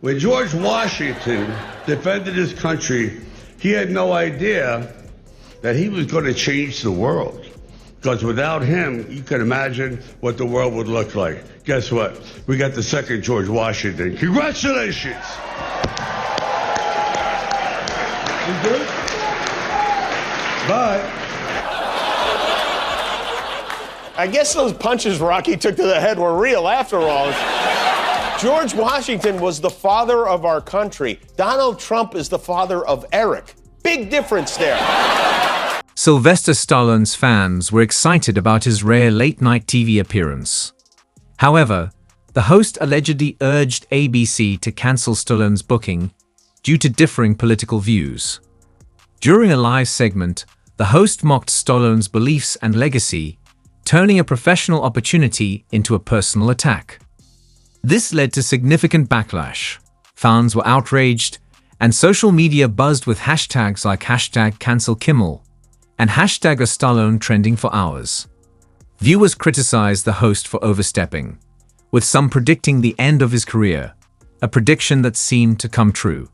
When George Washington defended his country, he had no idea that he was going to change the world. Because without him, you can imagine what the world would look like. Guess what? We got the second George Washington. Congratulations! You good? Bye. I guess those punches Rocky took to the head were real after all. George Washington was the father of our country. Donald Trump is the father of Eric. Big difference there. Sylvester Stallone's fans were excited about his rare late-night TV appearance. However, the host allegedly urged ABC to cancel Stallone's booking due to differing political views. During a live segment, the host mocked Stallone's beliefs and legacy, turning a professional opportunity into a personal attack. This led to significant backlash. Fans were outraged, and social media buzzed with hashtags like #CancelKimmel and #Stallone trending for hours. Viewers criticized the host for overstepping, with some predicting the end of his career, a prediction that seemed to come true.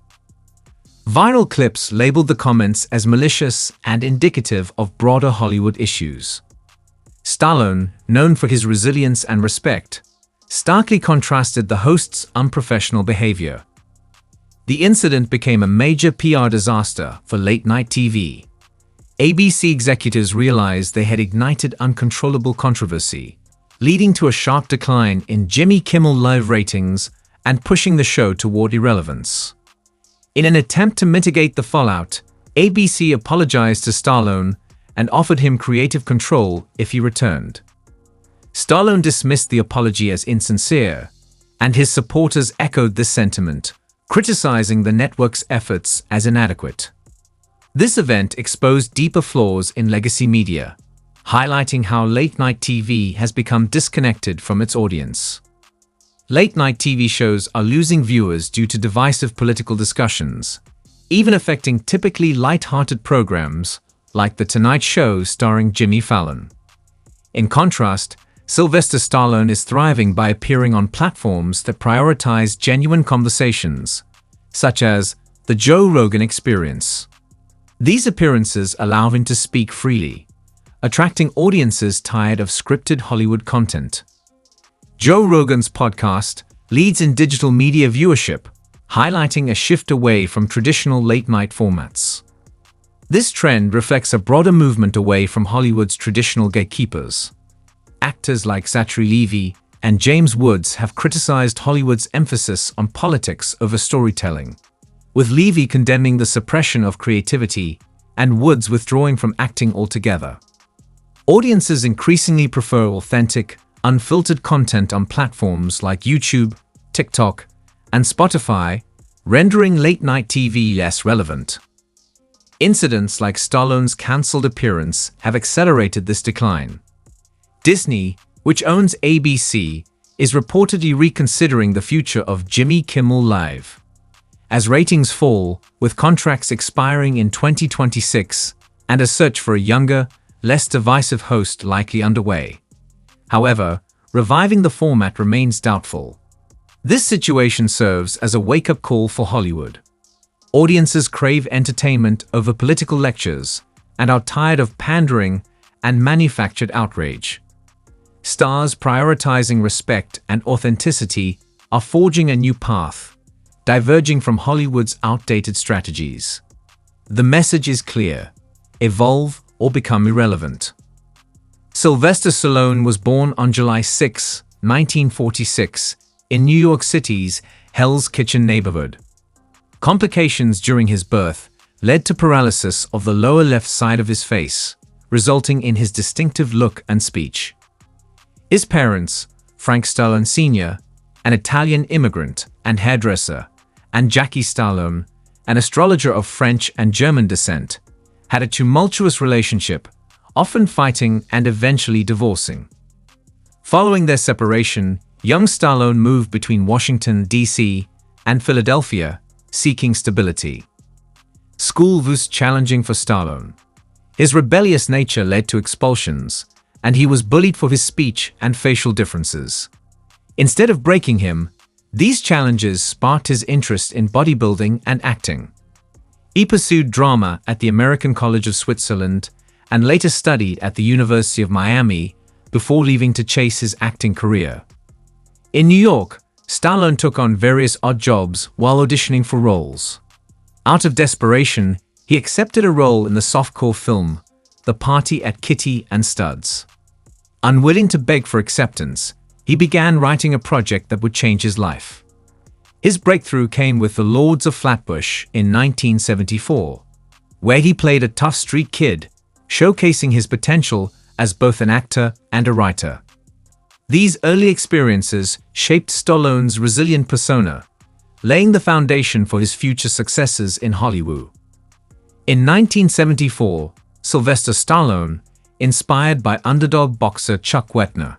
Viral clips labeled the comments as malicious and indicative of broader Hollywood issues. Stallone, known for his resilience and respect, starkly contrasted the host's unprofessional behavior. The incident became a major PR disaster for late-night TV. ABC executives realized they had ignited uncontrollable controversy, leading to a sharp decline in Jimmy Kimmel Live ratings and pushing the show toward irrelevance. In an attempt to mitigate the fallout, ABC apologized to Stallone and offered him creative control if he returned. Stallone dismissed the apology as insincere, and his supporters echoed this sentiment, criticizing the network's efforts as inadequate. This event exposed deeper flaws in legacy media, highlighting how late-night TV has become disconnected from its audience. Late-night TV shows are losing viewers due to divisive political discussions, even affecting typically light-hearted programs like The Tonight Show starring Jimmy Fallon. In contrast, Sylvester Stallone is thriving by appearing on platforms that prioritize genuine conversations, such as The Joe Rogan Experience. These appearances allow him to speak freely, attracting audiences tired of scripted Hollywood content. Joe Rogan's podcast leads in digital media viewership, highlighting a shift away from traditional late-night formats. This trend reflects a broader movement away from Hollywood's traditional gatekeepers. Actors like Zachary Levi and James Woods have criticized Hollywood's emphasis on politics over storytelling, with Levi condemning the suppression of creativity and Woods withdrawing from acting altogether. Audiences increasingly prefer authentic, unfiltered content on platforms like YouTube, TikTok, and Spotify, rendering late-night TV less relevant. Incidents like Stallone's cancelled appearance have accelerated this decline. Disney, which owns ABC, is reportedly reconsidering the future of Jimmy Kimmel Live. As ratings fall, with contracts expiring in 2026 and a search for a younger, less divisive host likely underway. However, reviving the format remains doubtful. This situation serves as a wake-up call for Hollywood. Audiences crave entertainment over political lectures and are tired of pandering and manufactured outrage. Stars prioritizing respect and authenticity are forging a new path, diverging from Hollywood's outdated strategies. The message is clear: evolve or become irrelevant. Sylvester Stallone was born on July 6, 1946, in New York City's Hell's Kitchen neighborhood. Complications during his birth led to paralysis of the lower left side of his face, resulting in his distinctive look and speech. His parents, Frank Stallone Sr., an Italian immigrant and hairdresser, and Jackie Stallone, an astrologer of French and German descent, had a tumultuous relationship, often fighting and eventually divorcing. Following their separation, young Stallone moved between Washington, D.C. and Philadelphia, seeking stability. School was challenging for Stallone. His rebellious nature led to expulsions, and he was bullied for his speech and facial differences. Instead of breaking him, These challenges sparked his interest in bodybuilding and acting. He pursued drama at the American College of Switzerland and later studied at the University of Miami before leaving to chase his acting career. In New York, Stallone took on various odd jobs while auditioning for roles. Out of desperation, he accepted a role in the softcore film, The Party at Kitty and Studs. Unwilling to beg for acceptance, he began writing a project that would change his life. His breakthrough came with The Lords of Flatbush in 1974, where he played a tough street kid, showcasing his potential as both an actor and a writer. These early experiences shaped Stallone's resilient persona, laying the foundation for his future successes in Hollywood. In 1974, Sylvester Stallone, inspired by underdog boxer Chuck Wetner,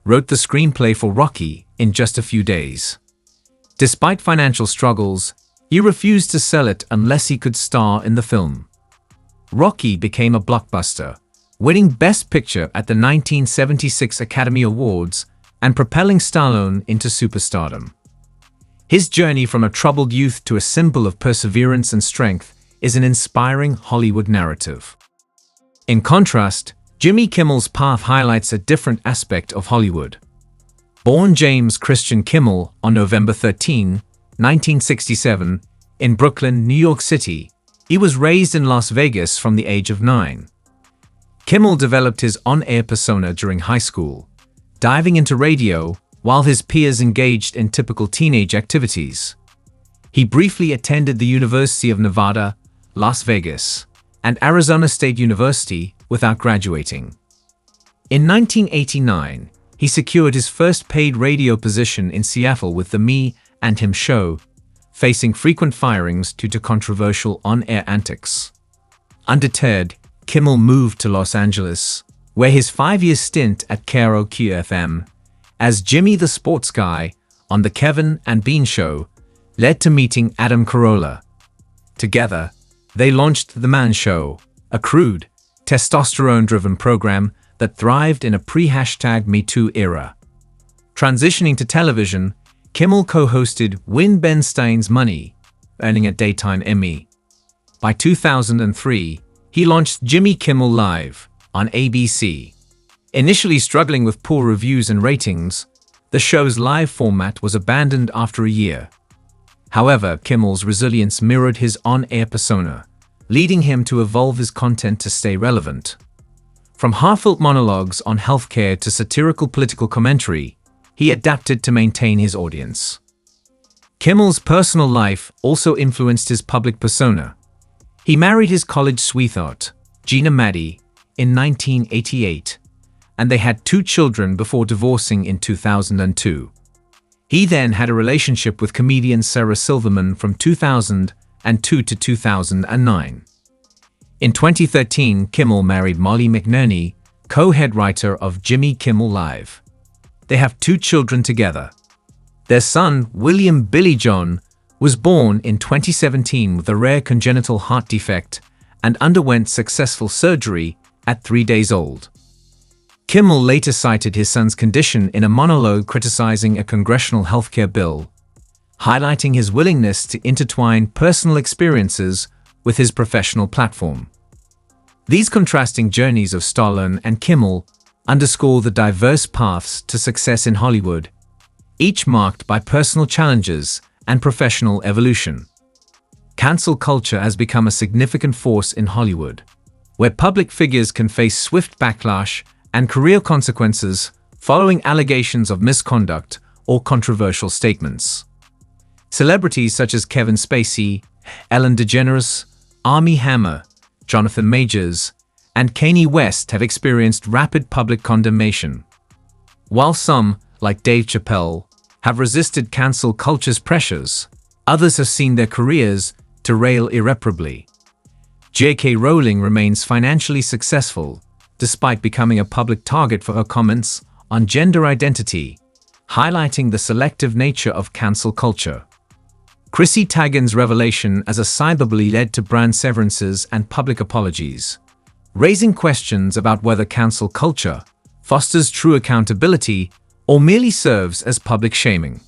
wrote the screenplay for Rocky in just a few days. Despite financial struggles, he refused to sell it unless he could star in the film. Rocky became a blockbuster, winning Best Picture at the 1976 Academy Awards and propelling Stallone into superstardom. His journey from a troubled youth to a symbol of perseverance and strength is an inspiring Hollywood narrative. In contrast, Jimmy Kimmel's path highlights a different aspect of Hollywood. Born James Christian Kimmel on November 13, 1967, in Brooklyn, New York City, he was raised in Las Vegas from the age of 9. Kimmel developed his on-air persona during high school, diving into radio while his peers engaged in typical teenage activities. He briefly attended the University of Nevada, Las Vegas, and Arizona State University without graduating. In 1989, he secured his first paid radio position in Seattle with The Me and Him Show, facing frequent firings due to controversial on-air antics. Undeterred, Kimmel moved to Los Angeles, where his 5-year stint at KROQ-FM as Jimmy the Sports Guy on The Kevin and Bean Show led to meeting Adam Carolla. Together, they launched The Man Show, a crude, testosterone-driven program that thrived in a pre-#MeToo era. Transitioning to television, Kimmel co-hosted Win Ben Stein's Money, earning a Daytime Emmy. By 2003, he launched Jimmy Kimmel Live on ABC. Initially struggling with poor reviews and ratings, the show's live format was abandoned after a year. However, Kimmel's resilience mirrored his on-air persona, leading him to evolve his content to stay relevant. From heartfelt monologues on healthcare to satirical political commentary, he adapted to maintain his audience. Kimmel's personal life also influenced his public persona. He married his college sweetheart, Gina Maddie, in 1988, and they had 2 children before divorcing in 2002. He then had a relationship with comedian Sarah Silverman from 2002 to 2009. In 2013, Kimmel married Molly McNerney, co-head writer of Jimmy Kimmel Live. They have 2 children together. Their son, William Billy John, was born in 2017 with a rare congenital heart defect and underwent successful surgery at 3 days old. Kimmel later cited his son's condition in a monologue criticizing a congressional healthcare bill, highlighting his willingness to intertwine personal experiences with his professional platform. These contrasting journeys of Stallone and Kimmel underscore the diverse paths to success in Hollywood, each marked by personal challenges and professional evolution. Cancel culture has become a significant force in Hollywood, where public figures can face swift backlash and career consequences following allegations of misconduct or controversial statements. Celebrities such as Kevin Spacey, Ellen DeGeneres, Armie Hammer, Jonathan Majors, and Kanye West have experienced rapid public condemnation. While some, like Dave Chappelle, have resisted cancel culture's pressures, others have seen their careers derail irreparably. J.K. Rowling remains financially successful, despite becoming a public target for her comments on gender identity, highlighting the selective nature of cancel culture. Chrissy Teigen's revelation as a cyberbully led to brand severances and public apologies, raising questions about whether cancel culture fosters true accountability or merely serves as public shaming.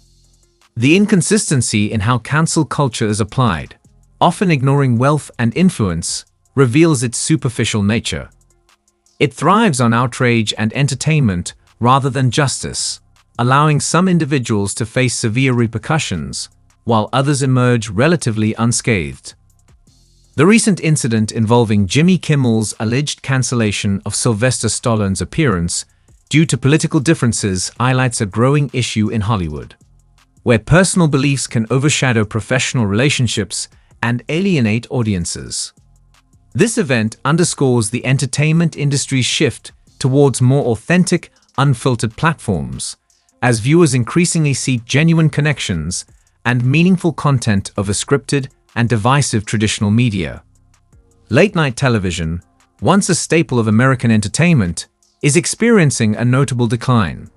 The inconsistency in how cancel culture is applied, often ignoring wealth and influence, reveals its superficial nature. It thrives on outrage and entertainment rather than justice, allowing some individuals to face severe repercussions, while others emerge relatively unscathed. The recent incident involving Jimmy Kimmel's alleged cancellation of Sylvester Stallone's appearance due to political differences highlights a growing issue in Hollywood, where personal beliefs can overshadow professional relationships and alienate audiences. This event underscores the entertainment industry's shift towards more authentic, unfiltered platforms, as viewers increasingly seek genuine connections and meaningful content over scripted and divisive traditional media. Late-night television, once a staple of American entertainment, is experiencing a notable decline.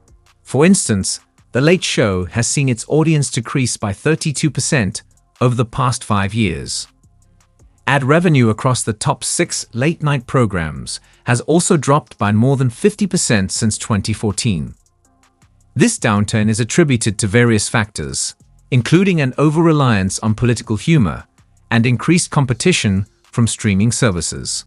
For instance, The Late Show has seen its audience decrease by 32% over the past 5 years. Ad revenue across the top 6 late-night programs has also dropped by more than 50% since 2014. This downturn is attributed to various factors, including an over-reliance on political humor and increased competition from streaming services.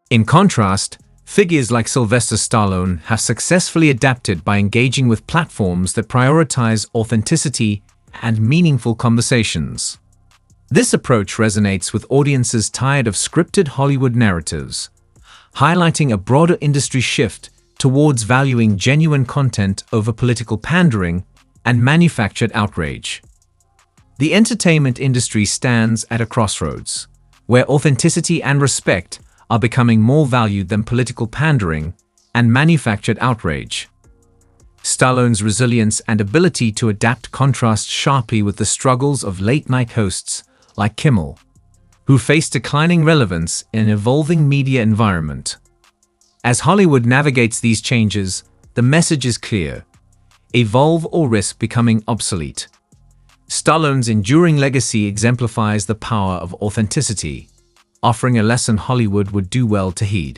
In contrast, figures like Sylvester Stallone have successfully adapted by engaging with platforms that prioritize authenticity and meaningful conversations. This approach resonates with audiences tired of scripted Hollywood narratives, highlighting a broader industry shift towards valuing genuine content over political pandering and manufactured outrage. The entertainment industry stands at a crossroads, where authenticity and respect are becoming more valued than political pandering and manufactured outrage. Stallone's resilience and ability to adapt contrast sharply with the struggles of late-night hosts like Kimmel, who face declining relevance in an evolving media environment. As Hollywood navigates these changes, the message is clear: evolve or risk becoming obsolete. Stallone's enduring legacy exemplifies the power of authenticity, offering a lesson Hollywood would do well to heed.